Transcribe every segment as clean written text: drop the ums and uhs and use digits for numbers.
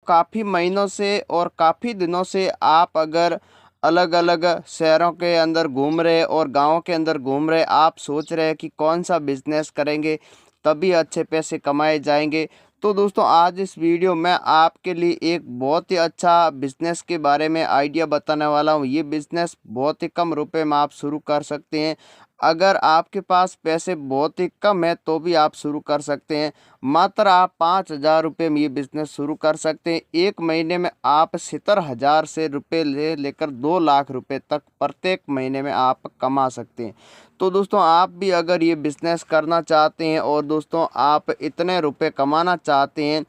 काफ़ी महीनों से और काफ़ी दिनों से आप अगर अलग अलग शहरों के अंदर घूम रहे और गाँव के अंदर घूम रहे, आप सोच रहे हैं कि कौन सा बिजनेस करेंगे तभी अच्छे पैसे कमाए जाएंगे, तो दोस्तों आज इस वीडियो में आपके लिए एक बहुत ही अच्छा बिजनेस के बारे में आइडिया बताने वाला हूँ। ये बिजनेस बहुत ही कम रुपए में आप शुरू कर सकते हैं। अगर आपके पास पैसे बहुत ही कम है तो भी आप शुरू कर सकते हैं। मात्र आप 5,000 रुपये में ये बिजनेस शुरू कर सकते हैं। एक महीने में आप 70,000 से रुपये लेकर 2 लाख रुपए तक प्रत्येक महीने में आप कमा सकते हैं। तो दोस्तों आप भी अगर ये बिज़नेस करना चाहते हैं और दोस्तों आप इतने रुपए कमाना चाहते हैं,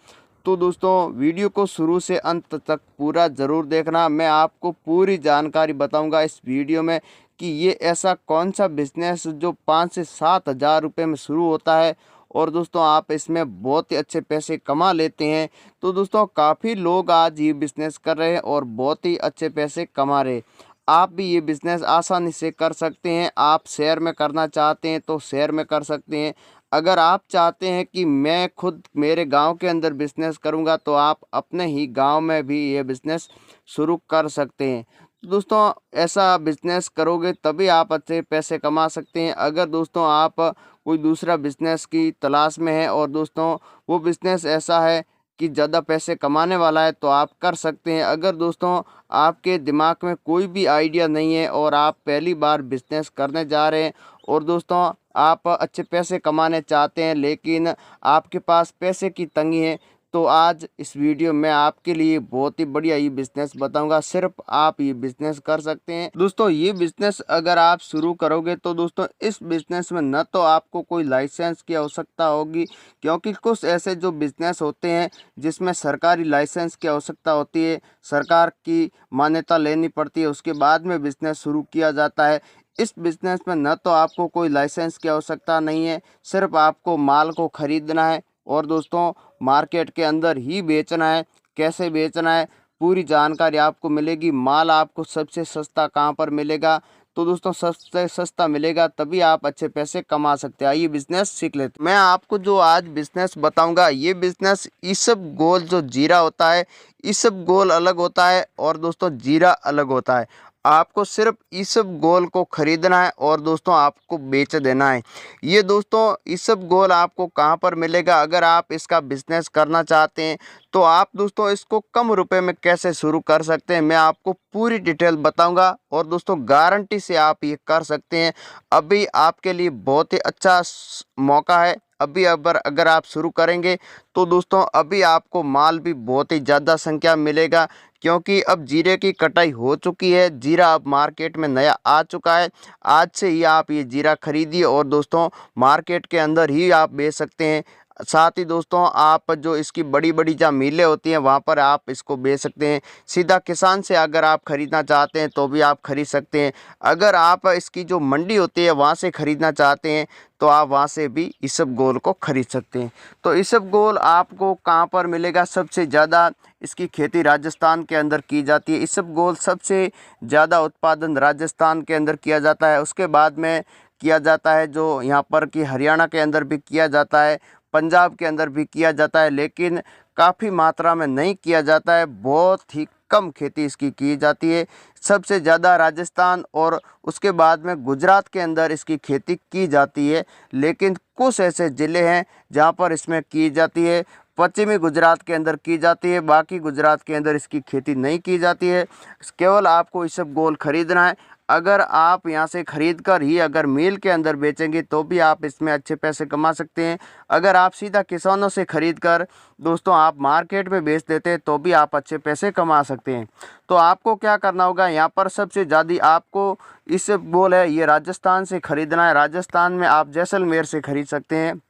तो दोस्तों वीडियो को शुरू से अंत तक पूरा ज़रूर देखना। मैं आपको पूरी जानकारी बताऊंगा इस वीडियो में कि ये ऐसा कौन सा बिज़नेस जो 5 से 7,000 रुपये में शुरू होता है और दोस्तों आप इसमें बहुत ही अच्छे पैसे कमा लेते हैं। तो दोस्तों काफ़ी लोग आज ये बिज़नेस कर रहे हैं और बहुत ही अच्छे पैसे कमा रहे हैं। आप भी ये बिज़नेस आसानी से कर सकते हैं। आप शहर में करना चाहते हैं तो शहर में कर सकते हैं। अगर आप चाहते हैं कि मैं खुद मेरे गांव के अंदर बिज़नेस करूंगा तो आप अपने ही गांव में भी ये बिज़नेस शुरू कर सकते हैं। तो दोस्तों ऐसा बिज़नेस करोगे तभी आप अच्छे पैसे कमा सकते हैं। अगर दोस्तों आप कोई दूसरा बिज़नेस की तलाश में है और दोस्तों वो बिज़नेस ऐसा है कि ज़्यादा पैसे कमाने वाला है तो आप कर सकते हैं। अगर दोस्तों आपके दिमाग में कोई भी आइडिया नहीं है और आप पहली बार बिज़नेस करने जा रहे हैं और दोस्तों आप अच्छे पैसे कमाने चाहते हैं लेकिन आपके पास पैसे की तंगी है, तो आज इस वीडियो में आपके लिए बहुत ही बढ़िया ये बिज़नेस बताऊंगा। सिर्फ आप ये बिज़नेस कर सकते हैं। दोस्तों ये बिज़नेस अगर आप शुरू करोगे तो दोस्तों इस बिज़नेस में न तो आपको कोई लाइसेंस की आवश्यकता होगी, क्योंकि कुछ ऐसे जो बिज़नेस होते हैं जिसमें सरकारी लाइसेंस की आवश्यकता होती है, सरकार की मान्यता लेनी पड़ती है, उसके बाद में बिज़नेस शुरू किया जाता है। इस बिज़नेस में न तो आपको कोई लाइसेंस की आवश्यकता नहीं है, सिर्फ आपको माल को खरीदना है और दोस्तों मार्केट के अंदर ही बेचना है। कैसे बेचना है पूरी जानकारी आपको मिलेगी। माल आपको सबसे सस्ता कहाँ पर मिलेगा, तो दोस्तों सबसे सस्ता मिलेगा तभी आप अच्छे पैसे कमा सकते हैं। आइए बिजनेस सीख लेते हैं। मैं आपको जो आज बिजनेस बताऊंगा ये बिजनेस इसबगोल जो जीरा होता है, इसबगोल अलग होता है और दोस्तों जीरा अलग होता है। आपको सिर्फ इसबगोल को खरीदना है और दोस्तों आपको बेच देना है। ये दोस्तों इसबगोल आपको कहाँ पर मिलेगा, अगर आप इसका बिजनेस करना चाहते हैं तो आप दोस्तों इसको कम रुपए में कैसे शुरू कर सकते हैं मैं आपको पूरी डिटेल बताऊंगा और दोस्तों गारंटी से आप ये कर सकते हैं। अभी आपके लिए बहुत ही अच्छा मौका है। अभी अगर आप शुरू करेंगे तो दोस्तों अभी आपको माल भी बहुत ही ज़्यादा संख्या मिलेगा, क्योंकि अब जीरे की कटाई हो चुकी है। जीरा अब मार्केट में नया आ चुका है। आज से ही आप ये जीरा खरीदिए और दोस्तों मार्केट के अंदर ही आप बेच सकते हैं। साथ ही दोस्तों आप जो इसकी बड़ी बड़ी जहाँ मिलें होती हैं वहाँ पर आप इसको बेच सकते हैं। सीधा किसान से अगर आप ख़रीदना चाहते हैं तो भी आप ख़रीद सकते हैं। अगर आप इसकी जो मंडी होती है वहाँ से ख़रीदना चाहते हैं तो आप वहाँ से भी इसबगोल को ख़रीद सकते हैं। तो इसबगोल आपको कहाँ पर मिलेगा, सबसे ज़्यादा इसकी खेती राजस्थान के अंदर की जाती है। इसबगोल सबसे ज़्यादा उत्पादन राजस्थान के अंदर किया जाता है। उसके बाद में किया जाता है जो यहाँ पर कि हरियाणा के अंदर भी किया जाता है, पंजाब के अंदर भी किया जाता है, लेकिन काफ़ी मात्रा में नहीं किया जाता है। बहुत ही कम खेती इसकी की जाती है। सबसे ज़्यादा राजस्थान और उसके बाद में गुजरात के अंदर इसकी खेती की जाती है, लेकिन कुछ ऐसे ज़िले हैं जहाँ पर इसमें की जाती है। पश्चिमी गुजरात के अंदर की जाती है, बाकी गुजरात के अंदर इसकी खेती नहीं की जाती है। केवल आपको इसबगोल खरीदना है। अगर आप यहाँ से ख़रीद कर ही अगर मिल के अंदर बेचेंगे तो भी आप इसमें अच्छे पैसे कमा सकते हैं। अगर आप सीधा किसानों से ख़रीद कर दोस्तों आप मार्केट में बेच देते हैं तो भी आप अच्छे पैसे कमा सकते हैं। तो आपको क्या करना होगा, यहाँ पर सबसे ज़्यादा आपको इसबगोल है ये राजस्थान से ख़रीदना है। राजस्थान में आप जैसलमेर से ख़रीद सकते हैं।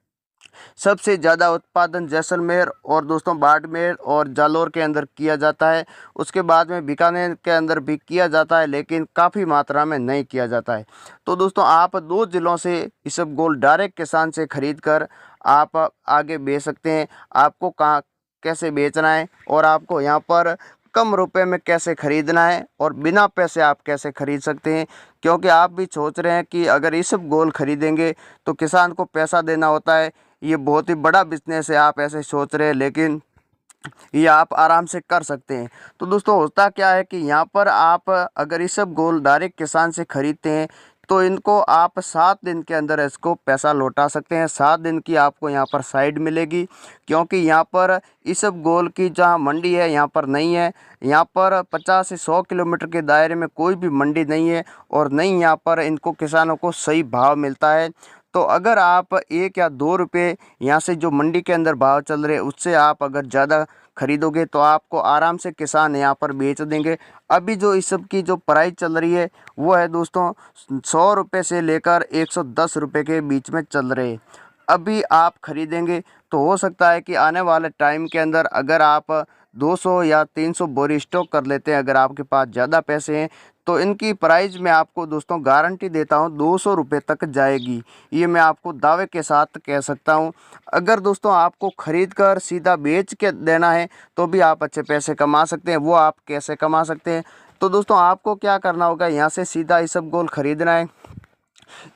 सबसे ज़्यादा उत्पादन जैसलमेर और दोस्तों बाड़मेर और जालौर के अंदर किया जाता है। उसके बाद में बीकानेर के अंदर भी किया जाता है, लेकिन काफ़ी मात्रा में नहीं किया जाता है। तो दोस्तों आप 2 ज़िलों से इसबगोल डायरेक्ट किसान से ख़रीद कर आप आगे बेच सकते हैं। आपको कहाँ कैसे बेचना है और आपको यहाँ पर कम रुपए में कैसे ख़रीदना है और बिना पैसे आप कैसे ख़रीद सकते हैं, क्योंकि आप भी सोच रहे हैं कि अगर इसबगोल ख़रीदेंगे तो किसान को पैसा देना होता है। ये बहुत ही बड़ा बिजनेस है, आप ऐसे सोच रहे हैं, लेकिन ये आप आराम से कर सकते हैं। तो दोस्तों होता क्या है कि यहाँ पर आप अगर इसबगोल डायरेक्ट किसान से ख़रीदते हैं तो इनको आप 7 दिन के अंदर इसको पैसा लौटा सकते हैं। 7 दिन की आपको यहाँ पर साइड मिलेगी, क्योंकि यहाँ पर इसबगोल की जहाँ मंडी है यहाँ पर नहीं है। यहाँ पर 50 से 100 किलोमीटर के दायरे में कोई भी मंडी नहीं है और नहीं यहाँ पर इनको किसानों को सही भाव मिलता है। तो अगर आप 1 या 2 रुपये यहाँ से जो मंडी के अंदर भाव चल रहे उससे आप अगर ज़्यादा खरीदोगे तो आपको आराम से किसान यहाँ पर बेच देंगे। अभी जो इस सब की जो प्राइस चल रही है वो है दोस्तों 100 रुपये से लेकर 110 रुपये के बीच में चल रहे हैं। अभी आप खरीदेंगे तो हो सकता है कि आने वाले टाइम के अंदर अगर आप 200 या 300 बोरी स्टॉक कर लेते हैं, अगर आपके पास ज़्यादा पैसे हैं तो इनकी प्राइस मैं आपको दोस्तों गारंटी देता हूं 200 रुपये तक जाएगी। ये मैं आपको दावे के साथ कह सकता हूं। अगर दोस्तों आपको ख़रीद कर सीधा बेच के देना है तो भी आप अच्छे पैसे कमा सकते हैं। वो आप कैसे कमा सकते हैं? तो दोस्तों आपको क्या करना होगा, यहाँ से सीधा इसबगोल ख़रीदना है।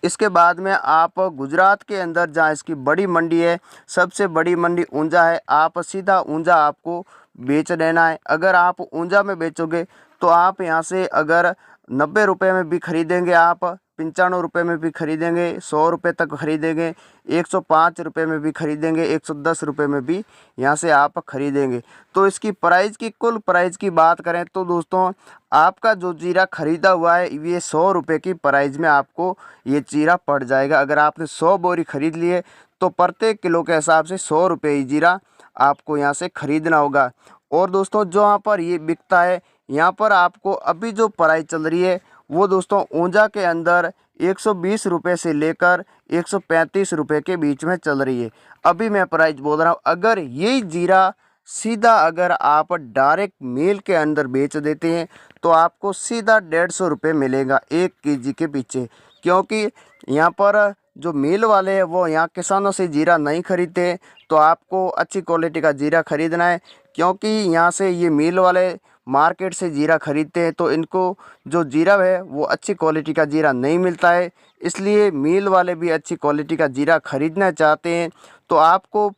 इसके बाद में आप गुजरात के अंदर जहाँ इसकी बड़ी मंडी है, सबसे बड़ी मंडी ऊंझा है, आप सीधा ऊंझा आपको बेच देना है। अगर आप ऊंझा में बेचोगे तो आप यहाँ से अगर 90 रुपये में भी खरीदेंगे, आप 95 रुपये में भी खरीदेंगे, 100 रुपये तक खरीदेंगे, 105 रुपये में भी खरीदेंगे, 110 रुपये में भी यहाँ से आप खरीदेंगे। तो इसकी प्राइस की कुल प्राइस की बात करें तो दोस्तों आपका जो जीरा खरीदा हुआ है ये 100 रुपये की प्राइस में आपको ये जीरा पड़ जाएगा। अगर आपने 100 बोरी खरीद लिए तो प्रत्येक किलो के हिसाब से 100 रुपये ही जीरा आपको यहाँ से खरीदना होगा। और दोस्तों जो यहाँ पर ये बिकता है, यहाँ पर आपको अभी जो प्राइस चल रही है वो दोस्तों ऊंझा के अंदर 120 रुपये से लेकर 135 रुपये के बीच में चल रही है। अभी मैं प्राइस बोल रहा हूँ। अगर यही जीरा सीधा अगर आप डायरेक्ट मिल के अंदर बेच देते हैं तो आपको सीधा 150 रुपये मिलेगा 1 केजी के पीछे, क्योंकि यहाँ पर जो मिल वाले हैं वो यहाँ किसानों से जीरा नहीं खरीदते। तो आपको अच्छी क्वालिटी का जीरा खरीदना है, क्योंकि यहाँ से ये मिल वाले मार्केट से जीरा खरीदते हैं तो इनको जो जीरा है वो अच्छी क्वालिटी का जीरा नहीं मिलता है। इसलिए मिल वाले भी अच्छी क्वालिटी का जीरा खरीदना चाहते हैं तो आपको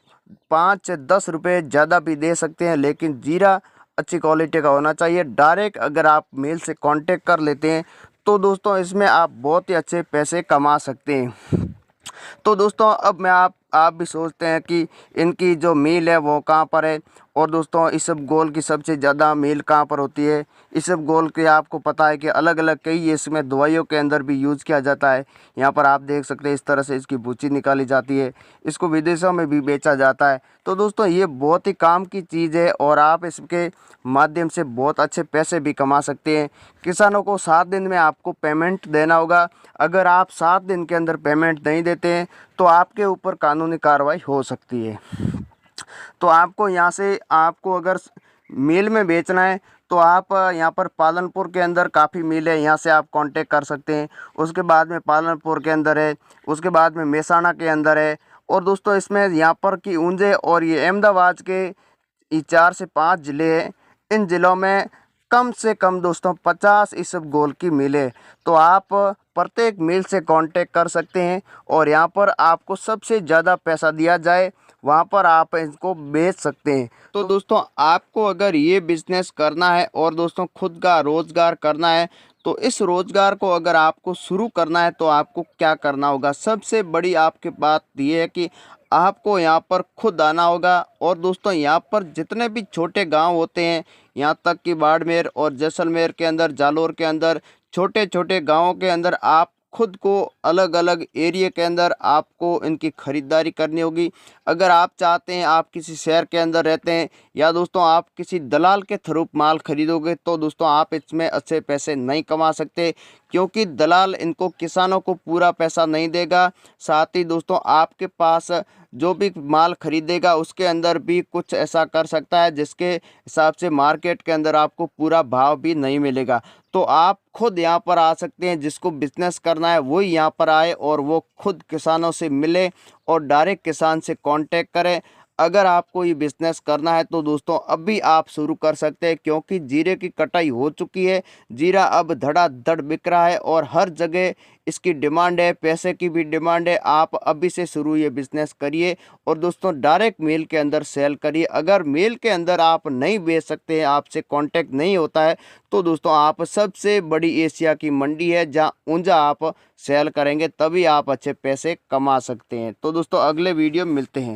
5 से 10 रुपये ज़्यादा भी दे सकते हैं, लेकिन जीरा अच्छी क्वालिटी का होना चाहिए। डायरेक्ट अगर आप मिल से कांटेक्ट कर लेते हैं तो दोस्तों इसमें आप बहुत ही अच्छे पैसे कमा सकते हैं। तो दोस्तों अब मैं आप भी सोचते हैं कि इनकी जो मील है वो कहाँ पर है, और दोस्तों इसबगोल की सबसे ज़्यादा मील कहाँ पर होती है। इसबगोल के आपको पता है कि अलग अलग कई इसमें दवाइयों के अंदर भी यूज़ किया जाता है। यहाँ पर आप देख सकते हैं इस तरह से इसकी भूसी निकाली जाती है, इसको विदेशों में भी बेचा जाता है। तो दोस्तों ये बहुत ही काम की चीज़ है और आप इसके माध्यम से बहुत अच्छे पैसे भी कमा सकते हैं। किसानों को 7 दिन में आपको पेमेंट देना होगा। अगर आप 7 दिन के अंदर पेमेंट नहीं देते हैं तो आपके ऊपर कानूनी कार्रवाई हो सकती है। तो आपको यहाँ से आपको अगर मिल में बेचना है तो आप यहाँ पर पालनपुर के अंदर काफ़ी मिल है, यहाँ से आप कांटेक्ट कर सकते हैं। उसके बाद में पालनपुर के अंदर है, उसके बाद में मेहसाणा के अंदर है, और दोस्तों इसमें यहाँ पर की ऊंझे और ये अहमदाबाद के ये 4 से 5 ज़िले हैं। इन ज़िलों में कम से कम दोस्तों 50 इसबगोल की मिल है। तो आप प्रत्येक मिल से कांटेक्ट कर सकते हैं और यहाँ पर आपको सबसे ज़्यादा पैसा दिया जाए वहाँ पर आप इसको बेच सकते हैं। तो दोस्तों आपको अगर ये बिज़नेस करना है और दोस्तों खुद का रोज़गार करना है तो इस रोज़गार को अगर आपको शुरू करना है तो आपको क्या करना होगा। सबसे बड़ी आपके बात ये है कि आपको यहाँ पर खुद आना होगा। और दोस्तों यहाँ पर जितने भी छोटे गांव होते हैं, यहाँ तक कि बाड़मेर और जैसलमेर के अंदर, जालोर के अंदर, छोटे छोटे गांवों के अंदर आप खुद को अलग अलग एरिया के अंदर आपको इनकी ख़रीदारी करनी होगी। अगर आप चाहते हैं आप किसी शहर के अंदर रहते हैं या दोस्तों आप किसी दलाल के थ्रू माल खरीदोगे तो दोस्तों आप इसमें अच्छे पैसे नहीं कमा सकते, क्योंकि दलाल इनको किसानों को पूरा पैसा नहीं देगा। साथ ही दोस्तों आपके पास जो भी माल खरीदेगा उसके अंदर भी कुछ ऐसा कर सकता है जिसके हिसाब से मार्केट के अंदर आपको पूरा भाव भी नहीं मिलेगा। तो आप खुद यहाँ पर आ सकते हैं। जिसको बिजनेस करना है वही यहाँ पर आए और वो खुद किसानों से मिले और डायरेक्ट किसान से कांटेक्ट करें। अगर आपको ये बिजनेस करना है तो दोस्तों अभी आप शुरू कर सकते हैं, क्योंकि जीरे की कटाई हो चुकी है। जीरा अब धड़ाधड़ बिक रहा है और हर जगह इसकी डिमांड है, पैसे की भी डिमांड है। आप अभी से शुरू ये बिजनेस करिए और दोस्तों डायरेक्ट मेल के अंदर सेल करिए। अगर मेल के अंदर आप नहीं बेच सकते हैं, आपसे कांटेक्ट नहीं होता है, तो दोस्तों आप सबसे बड़ी एशिया की मंडी है जहां ऊंजा आप सेल करेंगे, तभी आप अच्छे पैसे कमा सकते हैं। तो दोस्तों अगले वीडियो में मिलते हैं।